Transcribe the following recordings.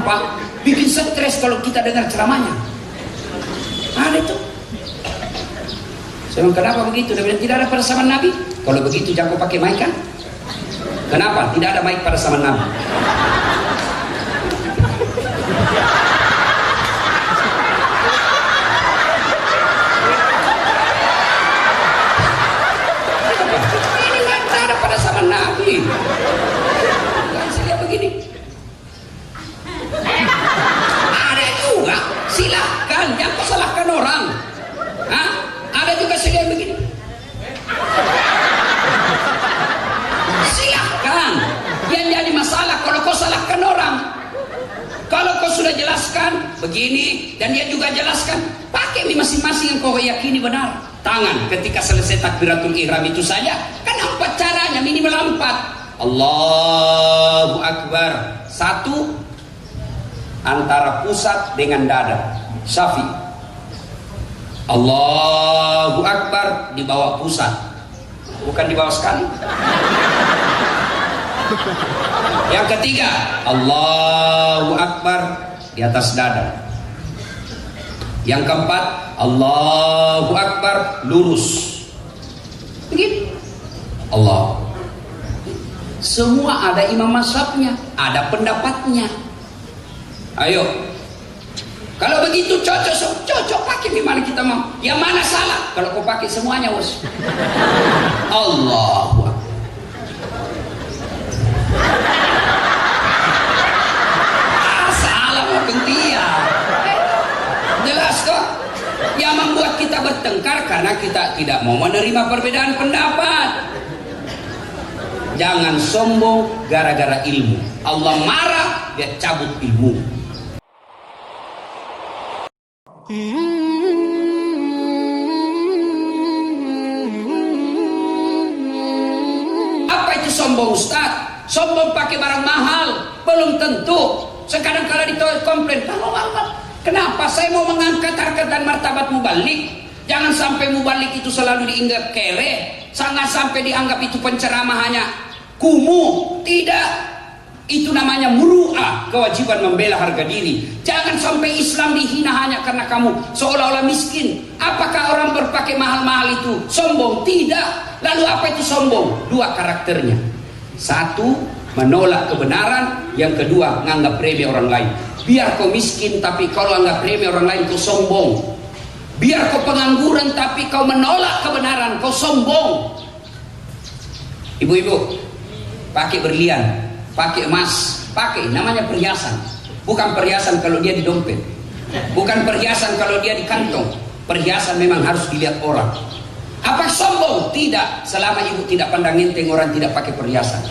nampak, bikin stres kalau kita dengar ceramahnya. Ada itu. Saya bilang, kenapa begitu? Dia bilang, tidak ada pada zaman Nabi. Kalau begitu jangan kau pakai mic kan? Kenapa? Tidak ada mic pada zaman Nabi. Ini nggak ada pada zaman Nabi. Saya lihat begini. Ada juga, silahkan, jangan kau salahkan orang. Hah? Ada juga saya begini. Silahkan. Yang jadi masalah kalau kau salahkan orang. Kalau kau sudah jelaskan begini dan dia juga jelaskan, pakai masing-masing yang kau yakini benar. Tangan ketika selesai takbiratul ihram itu saja. Kan 4 caranya, minimal 4. Allahu Akbar. 1 antara pusat dengan dada. Syafi. Allahu Akbar di bawah pusat, bukan di bawah sekali. Yang ketiga, Allahu Akbar di atas dada. Yang keempat, Allahu Akbar lurus. Begini. Allah. Semua ada imam mazhabnya, ada pendapatnya. Ayo. Kalau begitu cocok pakai di mana kita mau. Yang mana salah? Kalau kau pakai semuanya, bos. Allahu Akbar. Salah mau kentia. Jelas kok. Yang membuat kita bertengkar karena kita tidak mau menerima perbedaan pendapat. Jangan sombong gara-gara ilmu. Allah marah, dia cabut ilmu. Apa itu sombong, Ustaz? Sombong pakai barang mahal? Belum tentu. Sekarang kalau dikomplain, kenapa saya mau mengangkat harkat dan martabat mubalik? Jangan sampai mubalik itu selalu dianggap kere. Jangan sampai dianggap itu penceramah hanya kumuh. Tidak. Itu namanya muru'ah, kewajiban membela harga diri. Jangan sampai Islam dihina hanya karena kamu seolah-olah miskin. Apakah orang berpakai mahal-mahal itu sombong? Tidak. Lalu apa itu sombong? 2 karakternya. 1, menolak kebenaran. Yang kedua, nganggap remeh orang lain. Biar kau miskin, tapi kalau anggap remeh orang lain, kau sombong. Biar kau pengangguran, tapi kau menolak kebenaran, kau sombong. Ibu-ibu, pakai berlian, pakai emas, pakai, namanya perhiasan. Bukan perhiasan kalau dia di dompet, bukan perhiasan kalau dia di kantong. Perhiasan memang harus dilihat orang. Apa sombong? Tidak, selama ibu tidak pandang enteng orang tidak pakai perhiasan.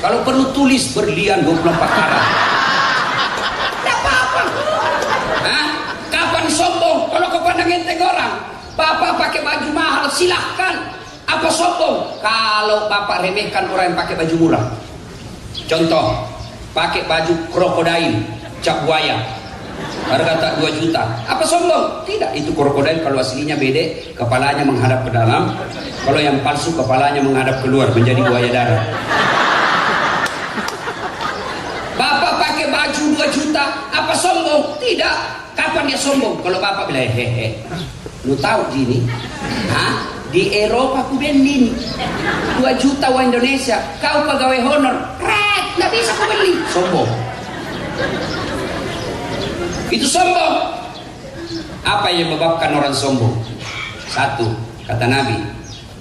Kalau perlu tulis berlian 24 karat, tidak apa-apa. Hah? Kapan sombong? Kalau kau pandang enteng orang, bapak pakai baju mahal, silahkan. Apa sombong? Kalau bapak remehkan orang yang pakai baju murah. Contoh, pakai baju krokodil, cap buaya, harga tak 2 juta. Apa sombong? Tidak, itu krokodil kalau aslinya bede, kepalanya menghadap ke dalam. Kalau yang palsu, kepalanya menghadap keluar, menjadi buaya darat. Bapak pakai baju 2 juta, apa sombong? Tidak. Kapan dia sombong? Kalau bapak bilang, hehe, lu tahu gini? Hah? Di Eropa aku beli 2 juta uang Indonesia, kau pegawai honor, nggak bisa kau beli. Sombong. Itu sombong. Apa yang menyebabkan orang sombong? 1, kata Nabi,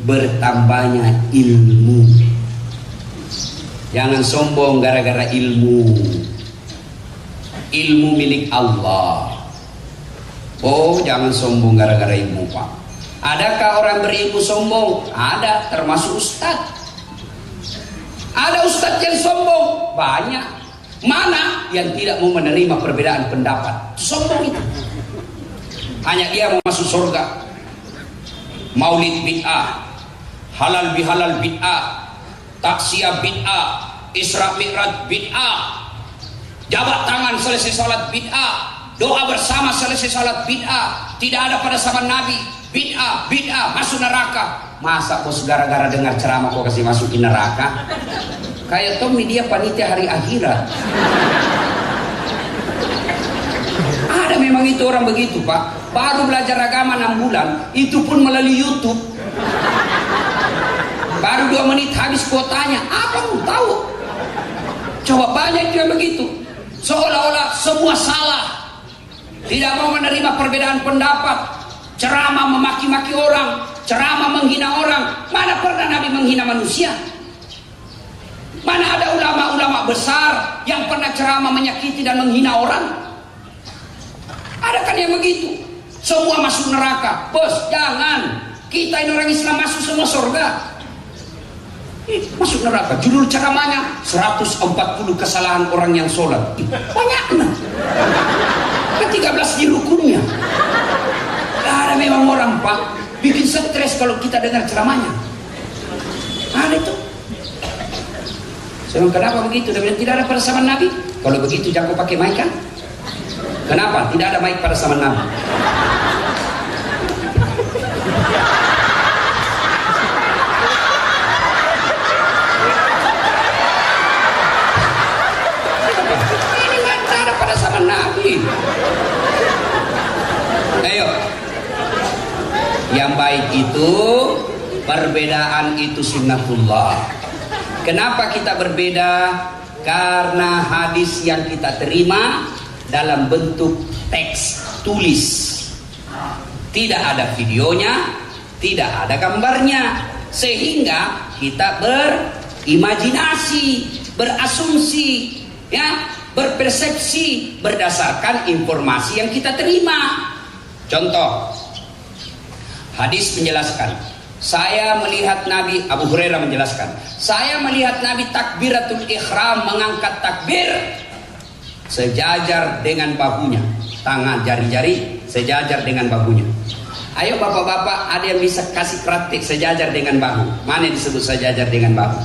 bertambahnya ilmu. Jangan sombong gara-gara ilmu. Ilmu milik Allah. Oh, jangan sombong gara-gara ilmu, Pak. Adakah orang berilmu sombong? Ada, termasuk ustadz. Ada ustadz yang sombong? Banyak. Mana yang tidak mau menerima perbedaan pendapat? Sombong itu. Hanya dia mau masuk surga. Maulid bid'ah, halal bihalal bid'ah, taksiyah bid'ah, Isra Mi'raj bid'ah, jabat tangan selesai salat bid'ah, doa bersama selesai salat bid'ah, tidak ada pada zaman Nabi. Bid'ah, masuk neraka. Masa bos gara-gara dengar ceramah kok kasih masukin neraka? Kayak Tommy dia panitia hari akhirat. Ada memang itu orang begitu, Pak. Baru belajar agama 6 bulan, itu pun melalui YouTube. Baru 2 menit habis kuotanya. Apa lu tahu? Coba banyak juga begitu. Seolah-olah semua salah. Tidak mau menerima perbedaan pendapat. Ceramah memaki-maki orang, ceramah menghina orang. Mana pernah Nabi menghina manusia? Mana ada ulama-ulama besar yang pernah ceramah menyakiti dan menghina orang? Ada kan yang begitu? Semua masuk neraka. Bos, jangan. Kita ini orang Islam masuk semua surga. Masuk neraka. Judul ceramahnya 140 kesalahan orang yang sholat. Banyak nah. Ke-13 di rukunnya. Ada memang orang, Pak, bikin stres kalau kita dengar ceramahnya. Ada itu. Saya bilang, kenapa begitu? Dia bilang, tidak ada pada zaman Nabi. Kalau begitu jangan pakai mic kan? Kenapa? Tidak ada mic pada zaman Nabi. Ini nggak ada pada zaman Nabi. Ayo. Yang baik itu, perbedaan itu sunnatullah. Kenapa kita berbeda? Karena hadis yang kita terima dalam bentuk teks tulis. Tidak ada videonya, tidak ada gambarnya. Sehingga kita berimajinasi, berasumsi, ya, berpersepsi berdasarkan informasi yang kita terima. Contoh, hadis menjelaskan, saya melihat Nabi, Abu Hurairah menjelaskan, saya melihat Nabi takbiratul ihram, mengangkat takbir sejajar dengan bahunya, tangan jari-jari sejajar dengan bahunya. Ayo bapak-bapak, ada yang bisa kasih praktik sejajar dengan bahu? Mana yang disebut sejajar dengan bahu?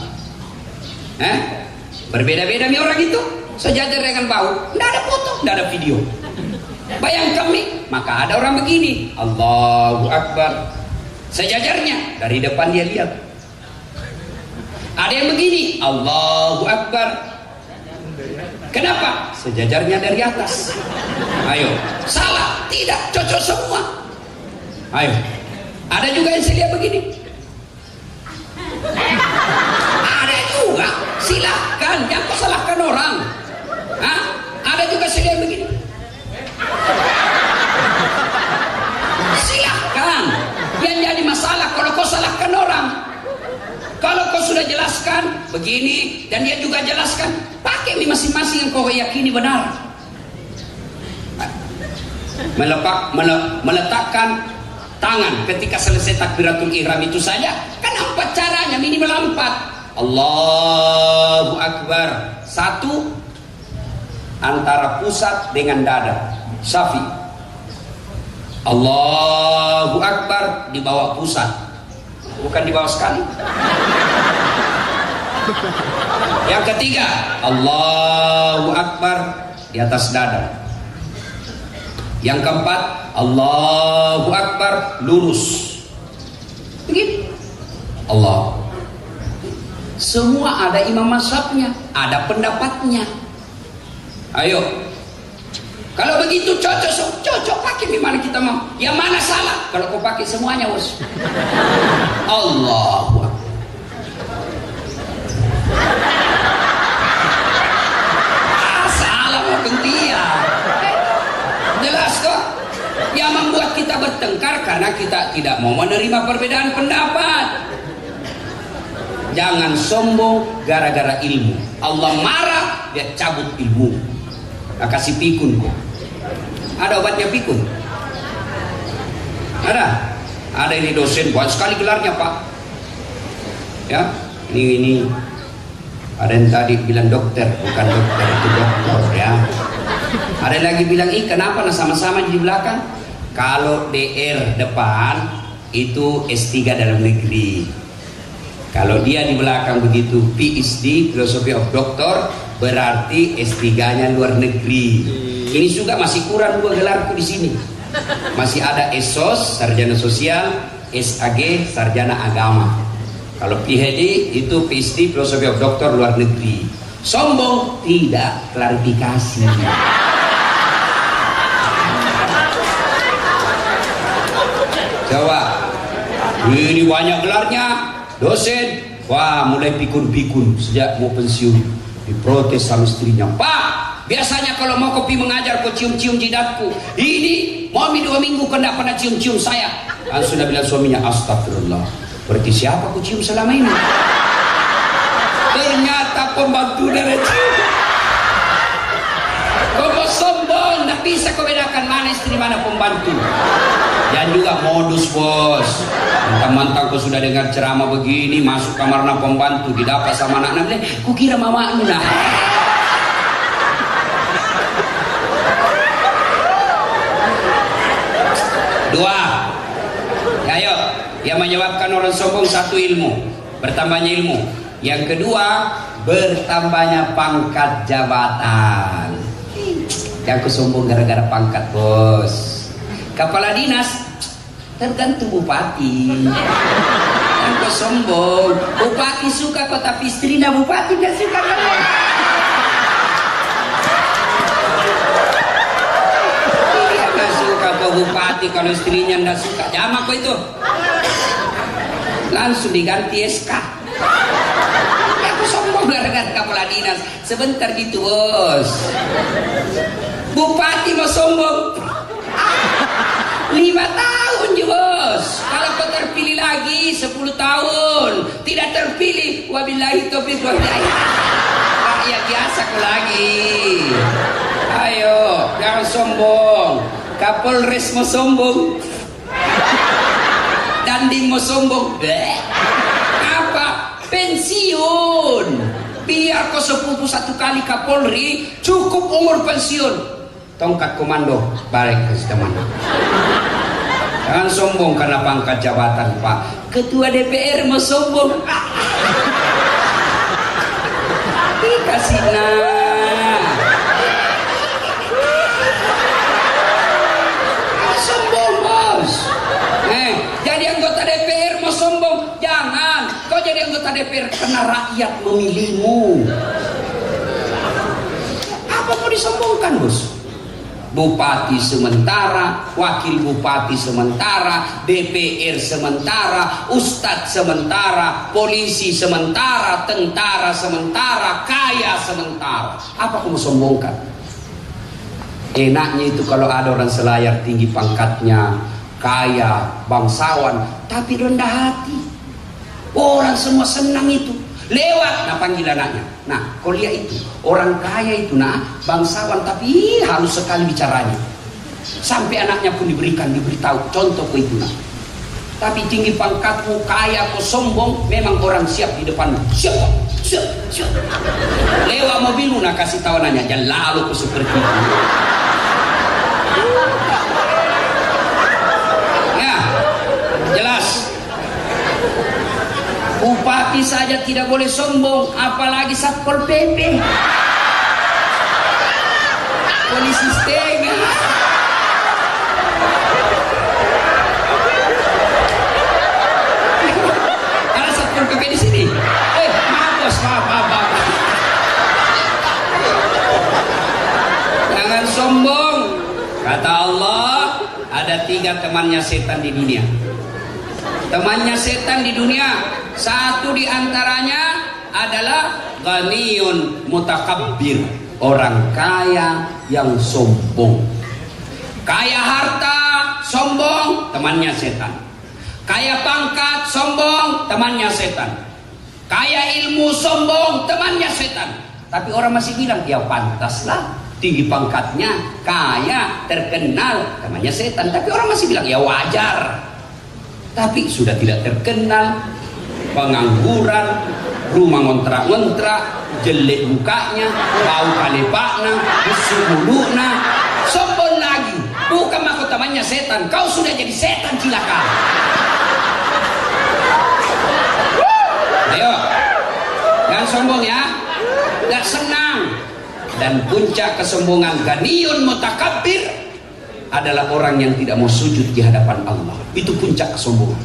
Berbeda-beda nih orang itu, sejajar dengan bahu. Tidak ada foto, tidak ada video. Bayangkan nih, maka ada orang begini, Allahu Akbar, sejajarnya dari depan dia lihat. Ada yang begini, Allahu Akbar. Kenapa? Sejajarnya dari atas. Ayo, salah? Tidak, cocok semua. Ayo, ada juga yang saya lihat begini. Ada juga, silahkan, jangan kau salahkan orang. Ada juga saya lihat begini. Silahkan. Yang jadi masalah kalau kau salahkan orang. Kalau kau sudah jelaskan begini dan dia juga jelaskan, pakai masing-masing yang kau yakini benar. Meletakkan tangan ketika selesai takbiratul ihram itu saja. Kan 4 caranya, minimal 4. Allahu Akbar. 1 antara pusat dengan dada. Syafi. Allahu Akbar di bawah pusat, bukan di bawah sekali. Yang ketiga, Allahu Akbar di atas dada. Yang keempat, Allahu Akbar lurus. Begitu. Allah. Semua ada imam mazhabnya, ada pendapatnya. Ayo. Kalau begitu cocok pakai di mana kita mau. Yang mana salah? Kalau kau pakai semuanya, bos. Allahu Akbar. Salah mau kentia. Jelas kok. Yang membuat kita bertengkar karena kita tidak mau menerima perbedaan pendapat. Jangan sombong gara-gara ilmu. Allah marah, dia cabut ilmu. Nah, kasih pikun kok. Ada obatnya pikun? Ada ini dosen banyak sekali gelarnya, Pak. Ya, ini ada yang tadi bilang dokter, bukan dokter, itu dokter ya. Ada lagi bilang, kenapa sama-sama di belakang? Kalau DR depan itu S3 dalam negeri. Kalau dia di belakang begitu PhD, Philosophy of Doctor, berarti S3-nya luar negeri. Ini juga masih kurang 2 gelarku di sini. Masih ada SOS, Sarjana Sosial, SAG, Sarjana Agama. Kalau PhD itu PhD, Philosophy of Doctor luar negeri. Sombong? Tidak, klarifikasi. Coba. Ini banyak gelarnya, dosen. Wah, mulai pikun-pikun sejak mau pensiun. Diprotes sama istrinya. Pak, biasanya kalau mau kopi mengajar kau cium-cium jidatku. Ini mau 2 minggu kau tidak pernah cium-cium saya. Langsung sudah bilang suaminya, astagfirullah. Berarti siapa ku cium selama ini? Ternyata pembantu dari cium. Kau sombong, tidak bisa kau bedakan mana istri mana pembantu. Dan juga modus bos. Mantan kau sudah dengar ceramah begini, masuk kamarnya pembantu, didapat sama anak-anak. Ku kira mama nah. Dua. Ayo, yang menyebabkan orang sombong satu ilmu, bertambahnya ilmu. Yang kedua, bertambahnya pangkat jabatan. Yang aku sombong gara-gara pangkat bos. Kepala dinas tergantung bupati. Yang aku sombong, bupati suka kok tapi istrinya bupati gak suka kok. Dia gak suka kok bupati kalau istrinya gak suka. Jamak kok itu. Langsung diganti SK. Aku sombong gara-gara kepala dinas. Sebentar gitu bos. Bupati mau sombong 5 tahun ya bos. Kalau kau terpilih lagi 10 tahun. Tidak terpilih, wabillahi taufiq wal hidayah. Rakyat biasa kau lagi. Ayo, jangan sombong. Kapolres mau sombong, Dandim mau sombong. Apa? Pensiun. Biar kau sepupu 1 kali Kapolri, cukup umur pensiun. Tongkat komando balik ke mana? Jangan sombong karena pangkat jabatan Pak. Ketua DPR mau sombong. Dikasih sombong bos. Jadi anggota DPR mau sombong. Jangan. Kau jadi anggota DPR karena rakyat memilihmu. Apa mau disombongkan bos? Bupati sementara, wakil bupati sementara, DPR sementara, ustadz sementara, polisi sementara, tentara sementara, kaya sementara. Apa kamu sombongkan? Enaknya itu kalau ada orang selayar tinggi pangkatnya, kaya, bangsawan, tapi rendah hati. Orang semua senang itu. Lewat, nah panggil anaknya. Nah, kau lihat itu, orang kaya itu, nah, bangsawan tapi halus sekali bicaranya. Sampai anaknya pun diberitahu, contoh kau itu, nah. Tapi tinggi pangkatmu, kaya, kau sombong, memang orang siap di depanmu. Siap. Lewat mobilmu, nah kasih tahu anaknya, jangan lalu kau seperti itu. Ya, jelas. Bupati saja tidak boleh sombong, apalagi Satpol PP, polisi setengah. Ada Satpol PP di sini. Maaf bos, maaf. Jangan sombong. Kata Allah, ada 3 temannya setan di dunia. Temannya setan di dunia, satu di antaranya adalah ghaniyun mutakabbir, orang kaya yang sombong. Kaya harta, sombong, temannya setan. Kaya pangkat, sombong, temannya setan. Kaya ilmu, sombong, temannya setan. Tapi orang masih bilang, ya pantaslah, tinggi pangkatnya, kaya, terkenal, temannya setan. Tapi orang masih bilang, ya wajar. Tapi sudah tidak terkenal, pengangguran, rumah ngontrak-ngontrak, jelek mukanya, bau kalepakna, busuk mulutna, sombong lagi. Bukan mahkotamanya setan, kau sudah jadi setan cilaka. Ayo, jangan sombong ya, gak senang. Dan puncak kesombongan ghaniyun mutakabbir adalah orang yang tidak mau sujud di hadapan Allah. Itu puncak kesombongan.